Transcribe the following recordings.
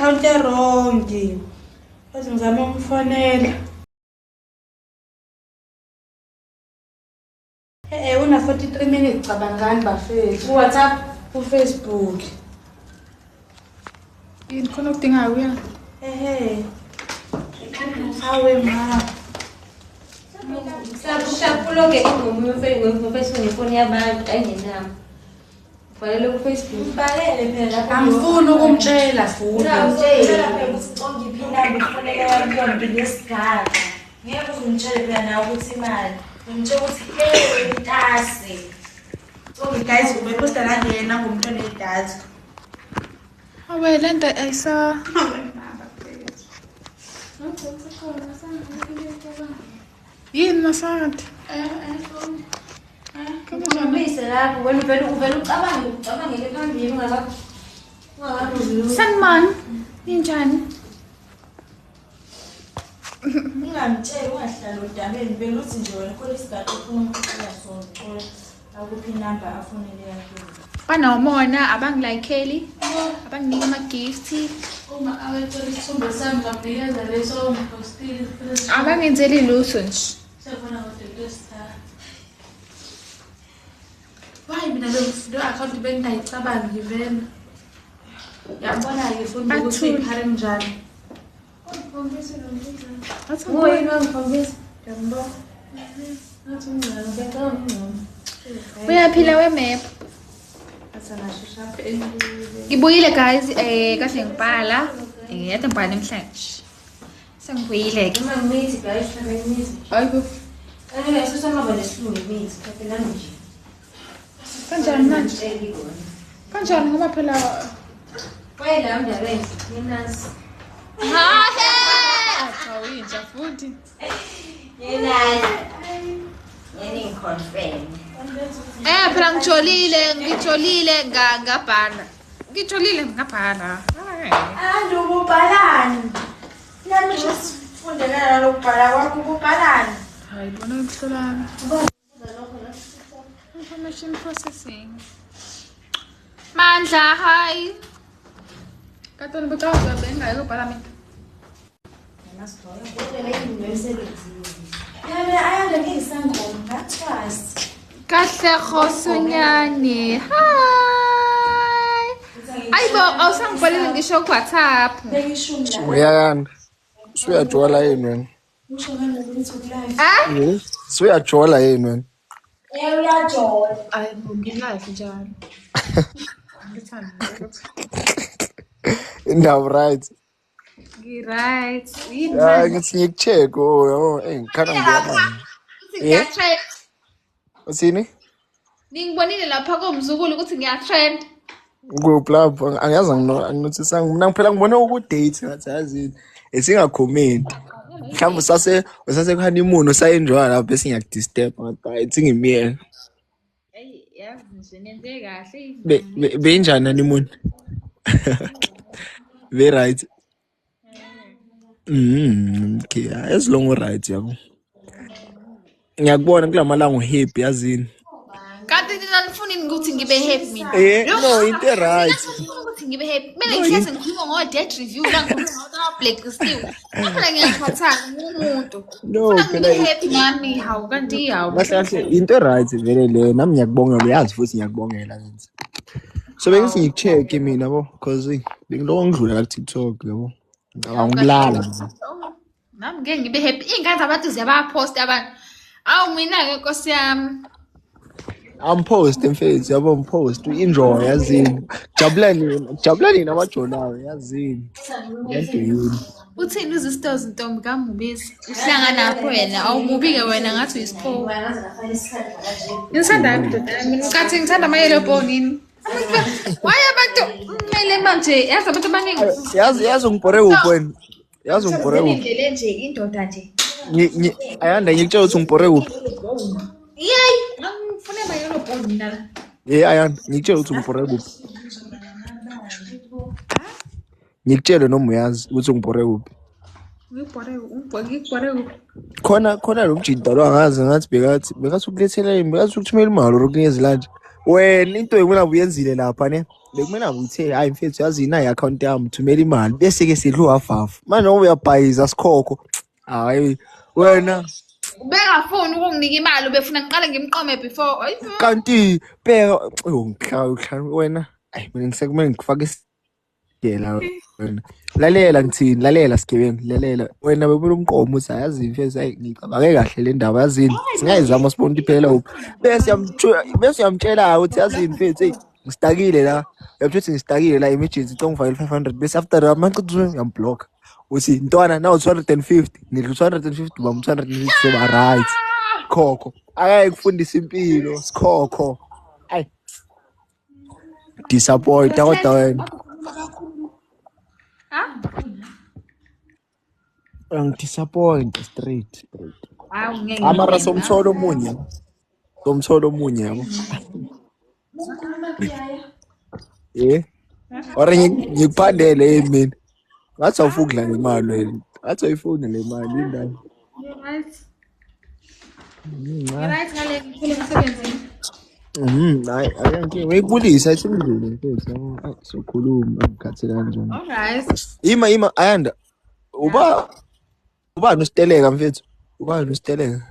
account wrong. Bese ngizama umfonela. Una 43 minutes cabangani bafethu. Ku WhatsApp, ku Facebook. Yini khona ukudingayo uya? Hawe ma. Sakuloke ngofacebook ngefoni yabantu ayingenami. Fanele ku Facebook. Balele phela lapho. Angifuni ukumtshela futhi. Ngitshela phela ukuthi ngiphi inamba ifonela yami yonke lesigaba. Ngeke uzungitshele phela nawe ukuthi imali. Ngitshela ukuthi intasi. So guys, ubeposta la ngena ngomuntu onedatha. Awe lento ayisa. Yini nasathi? Kumise lapho wena uvela ucabangele phambili ungakabuzi. Sanman, ninjani? Ngingamtshela ungahlala udameni beluthi nje wena khona isigaba ufuna ukucela sona ucela akuphi inamba afonele yakho. Banomona abangilayikheli, abanginika ama-gift, Uma abethola isithombe sami ngakunikeza leso ngipostile futhi abangenzeli lutho nje. sebona kodwa star. Why mina lo account bengayicabangi vele. Yabona ke futhi ukuthi iphare njani. Ngikhombisa lo mfana. Ngoyi ngikhombisa. Yambo. Nathi ngicela ngicela. Uyaphila we-map. Asanashusha phela. Ngibuyile guys, kahle ngibhala. Yade ngibhala namhlanje. Sengibuyile-ke. Uma ngimithi guys, hlala ngimithi. Hayibo. Kanti susama lesilungu imithi, phela nje. Kanjani manje? Kanjani ngoba phela Wayela umdalweni, ninasi. hahe awuyinja futhi. Ninasi. Yini confirm. Phela ngijolile ngabhala. Ngijolile ngabhala. Ubhalani? Nami nje sifundela lokubhala kwakho ubhalani? Hayi bona ukuhlolana. Information processing. Mandla, hi. Katoni bucawa bengayo ukubhala mina. Yena ayanda ngisangoma ngathwasi. Kahle khosonyane. Hi. Ayibo awusangibhalile ngisho ku WhatsApp. Bengishumi la. Uyayanda. Usuyajola yini wena? Usho ngalokuthi ulive. Usuyajola yini wena? Uyajola. Ayibo ngilive njalo. Ngithanda ukuthi Indawo right. ngi-right. Ya ngithi ngikucheck yabo ngikhana ngiyabona. Ngiyatrend. Uthini? Ningibonile lapha komzukulu ukuthi ngiyatrend. Lapho angiyazi anginothisa mina kuphela ngibone ukudate ngathi yazi esingacomment. Mhlawumbe usase ku honeymoon usayenjoya lapho bese ngiyakudisturb ngathi ayithi ngimiyela. Yazi nje nenze kahle. Benjani honeymoon? Very right. Okay, as long right yabo. Ngiyakubona kulamalanga uhappy yazini. Kanti nina nifuni ukuthi ngibe happy mina. No, into right. Ukuthi ngibe happy. Mina ngihlezi ngikhuluma ngo-debt review la ngikhuluma blacklistiwe. Phela ngiyakhathaka ngumuntu. No, Ngibe happy ngami hawu kanti hawu. Kahle into right vele le nami ngiyakubongela uyazi futhi ngiyakubongela ngenza. So bengithi ngikucheck mina yabo because bengiloko ngidlula la TikTok yabo. Ngicabanga ukulala. Nami ngeke ngibe happy. Ingane abantu ziyabapost abantu. Awu mina ke Nkosi yami. I'm post mfethu yabo mpost enjoy yazini. Jabulani nabajonayo yazini. Ngento yini. Uthini uzisitores Ntombi kaMubizi? Uhlangana napho wena awumubi ke wena ngathi uyisipho. Ngisanda ndoda mina ngathi ngithanda amayelo bonini. Why abantu kumele manje yazi abantu abaningi. Yazi ngibhore uphi wena? Yazi ngibhore uphi? Indlela nje indoda nje. Ayanda ngikutshela ukuthi ngibhore uphi? Yey, ngifuna amayelo bonini la. Ayanda ngikutshela ukuthi ngibhore uphi? Ngikutshele noma uyazi ukuthi ngibhore uphi? Ngibhore uphi? Khona lo mjinto lo angazi ngathi bekathi ukulethela yini bekathi ukuthumela imali or ukunikeza lunch wena into ekumele uyenzile lapha ne bekumele uthe hayi mfethu yazi ina i-account yami thumela imali bese ke sidlu half manje ngoba uyabhayiza sikhokho hayi wena Ubengafuni ukunginika imali ubefuna ngiqale ngimqome before. kanti phela ngihla wena ayi mina ngisekumele ngifake isiyela wena lalela ngithini lalela sigebengu lalela wena bebona umqomo uthi ayazi mfethu hayi ngicabake kahle le ndaba yazini singayizama sibona iphela bese yamtshela ukuthi yazini mfethu hey ngistakile la yabuthi ngistakile la emergency ngifakele 500 bese after amaqhuzu yamblock uthi ntwana now 250 ngidla 250 bam 250 seba right khokho akaye kufundisa impilo sikhokho ay disappoint kodwa wena disappoint straight Hawu ngeke. amara somtholo omunye yabo ora ngikuphandele mina ngathi awufukudla ngemali wena ngathi ayifuna le mali indaba Right ngale ngifuna umsebenzini. hayi ayangeke wayibulisa isimndeni mfethu sokhuluma ngikhathi kanjani Alright. ima ayanda uba nosteleka mfethu uba nosteleka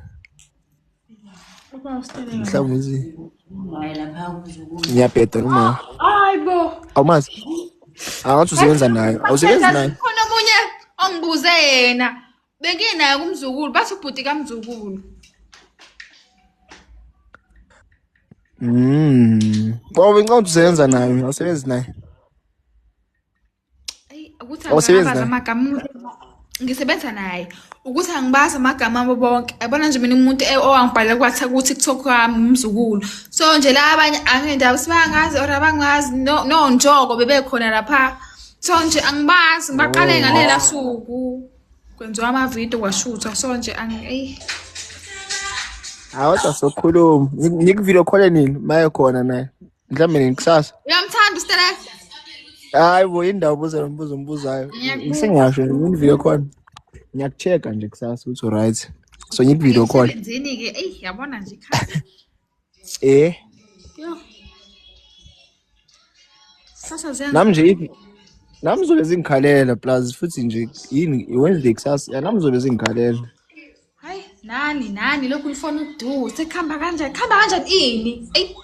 mhlawumbe uzi ngiyabheda noma Hayibo. awumazi angathi usebenza naye awusebenzi naye Khona omunye ongibuze yena. Benginayo kumzukulu bathi ubhuti kamzukulu. Ngoba ngicela usebenza naye awusebenzi naye Ukuthi Awusebenzi angibaza naye? amagama ngisebenza naye ukuthi angibaza amagama abo bonke yabona nje mina umuntu owangibhalela kwathi ku-TikTok wami umzukulu so nje la abanye angendaba sibangazi or abangazi no njoko bebekhona lapha so nje angibazi ngibaqale ngalela suku kwenziwa ama-video kwashuthwa so nje kodwa sokhuluma ngikuvideo call nini maye khona naye mhlawumbe nini kusasa uyamthanda usteleka hayi bo indawo umbuzayo ngisengiyasho ngivideo call ngiyakuchecka nje kusasa uthi right so ngikuvideo call emsebenzini-ke yabona nje ikhaya yo sasa ziyangi nami zobe zingikhalela plus futhi nje yini i-Wednesday kusasa nami zobe zingikhalela hayi nani lokhu ulifona ukudu sekuhamba kanjani ini eyi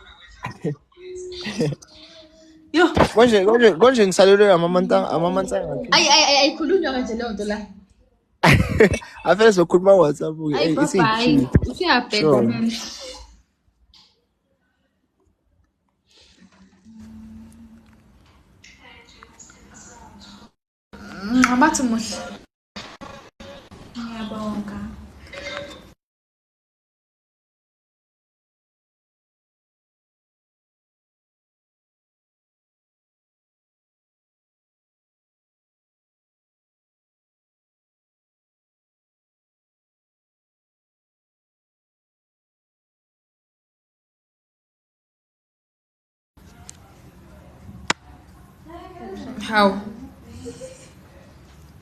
yo konje ngisalelwe amamantanga ayikhulunywa kanje leyo nto la afele sokhuluma WhatsApp ayi bye usuyabheda Sure. man abathi muhle ngiyabonga hawu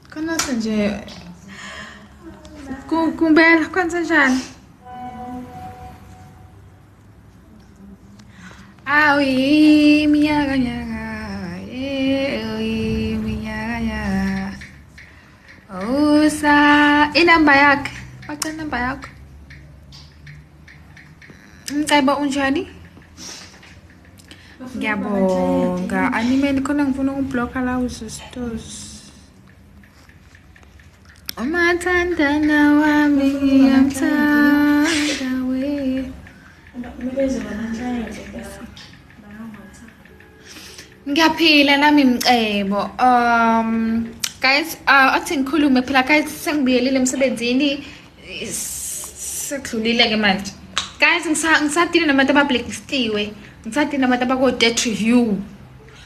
kanase nje kumbela kwenze njani awi minyaka minyaka usa inamba yakhe bacela inamba yakho Mcaiba unjani? Ngiyabonga. Animeni khona ngifuna ukublock la usistores. Umathandana wami ngiyamthanda we. Ngiyaphila nami Mcebo. Guys, athi ngikhulume phela guys sengibuyelile emsebenzini sekudlulile ke manje. Guys ngisatile nabantu abablacklistiwe. Ngisatile nabantu abako debt review.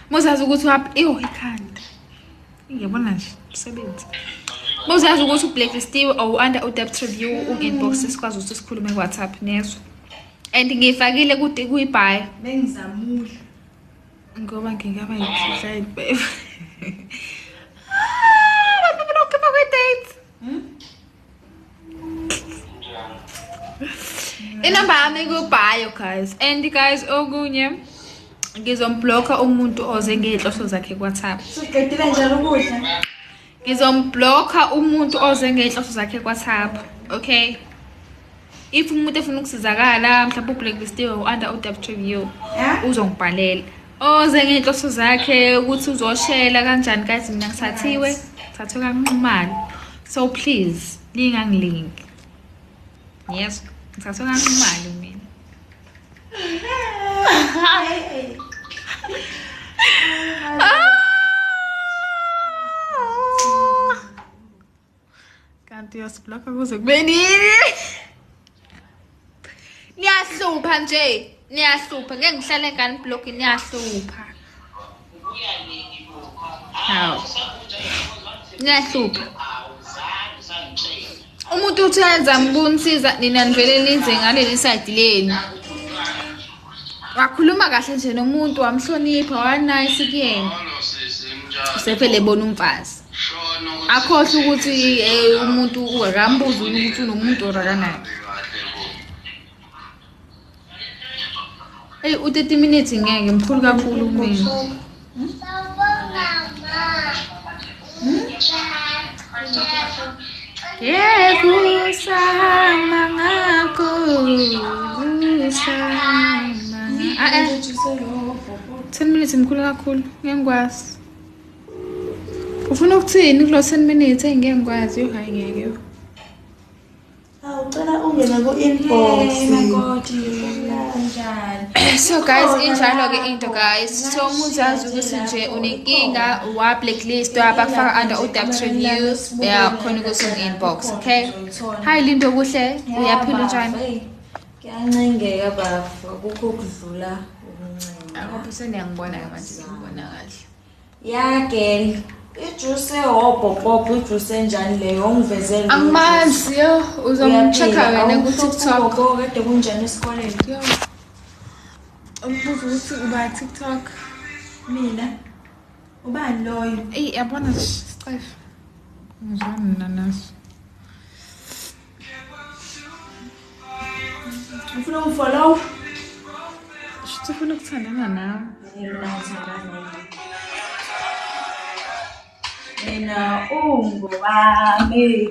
Mozazi ukuthi ikhanda. Ngiyabona nje umsebenzi. Mozazi ukuthi ublacklistiwe or under debt review inbox sikwazi ukuthi sikhulume ku WhatsApp nezo. And ngifakile kude kuyibuy. Bengizamula. Ngoba ngingaba yiphihla ibebe. Baby date. inamba yami ikubhayo guys, and guys okunye ngizomblocka umuntu oze ngehloso zakhe kwaThabo. Siqedile njalo ukudla. Ngizomblocka umuntu oze ngehloso zakhe kwaThabo. Okay, if umuntu efuna ukusizakala mhlawumbe ublacklistiwe under UW uzongibhalela oze ngehloso zakhe ukuthi uzoshela kanjani guys. Mina ngisathiwe kanqumalo, so please lingangilinki. Yes, ngithathwe kanqumalo mina. Kanti uyasiblocka kuze kube nini? Niyahlupha nje, niyahlupha. Ngeke ngihlale ngani block, niyahlupha. Hawu. Niyahlupha. Umuntu uthi yenza mbonisiza nina nivele nize ngaleli side leni. Wakhuluma kahle nje nomuntu wamhlonipha, wa nice kuyena. Usefele bona umfazi. Akhohle ukuthi umuntu uyakambuza ukuthi unomuntu orakanayo. U30 minutes ngeke mkhulu kakhulu mina. Kusama ngakho kusama. 10 minutes mkhulu kakhulu ngengikwazi. Ufuna ukuthini kulo 10 minutes engeke ngikwazi yo hayi ngeke yo. Ucela ungene ku-inbox So guys, injalo ke into guys. So muzazi ukuthi nje unenkinga wa blacklist abafaka under UW news khona ukuthi inbox, okay? Hi Lindo kuhle, uyaphila njani? Kuyancengeka bafa kukho kudlula ukuncenga. Akho seniyangibona manje ngibona kahle. Ya girl, ijuice hobhopho ijuice enjani leyo ongivezele. Angimazi yo, uzomchecka wena ku TikTok. Kade kunjani esikoleni? Yo. Umbuzo ukuthi uba TikTok. Mina. Ubani loyo? Yabona Stef. Ngizwana nanaso. Ufuna ungifollow? Ufuna ukuthandana nawe. Mina ungubani?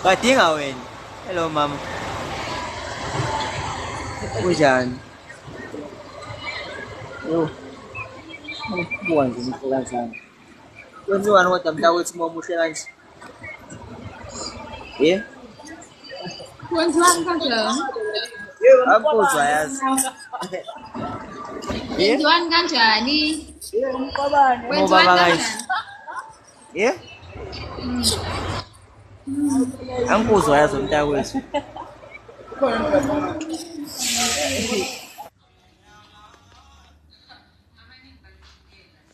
Kadinga wena. Hello mama. Kunjani? Yo. Ngikubuka nje umhlola sana. Kwenziwani kodwa mntakwethu uma umuhle kanje? Kwenziwani kanjani? Akuzwa yazi. Kwenziwani kanjani? Ngobani? Kwenziwani kanjani? Angikuzwa yazi mntakwethu.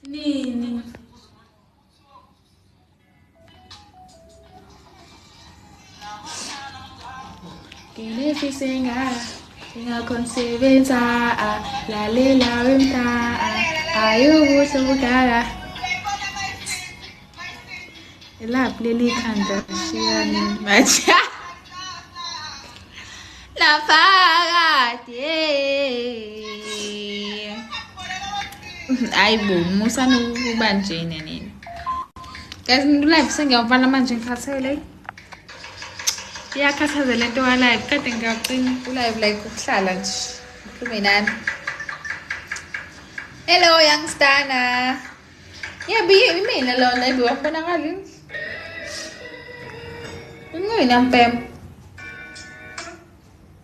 Nini? Kelefi senga konsebenza lalela wemta ayubuso budala elaphi leli khanda shiyani manje la phakathi ayibo musana ukuba njene nini guys live sengiyawuvala manje ngikhathele iyakhathaza lento ka live kade ngiyaqina live like ukuhlala nje ukhulume nani. Hello youngstana. Imina lo live wabonakala ngina mpem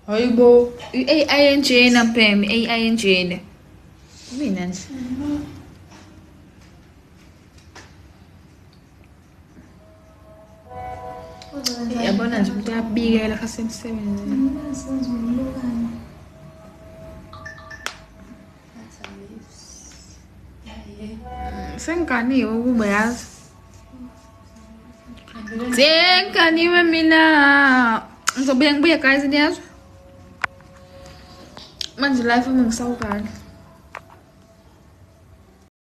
hayibo AINJ na mpem AINJ ne mina nje yabona nje umuntu uyabikela kasemsebenzini sengiganiwe ukuba yazi sengiganiwe mina ngizobuya ngibuye guys niyazwa manje life uma ngisawukani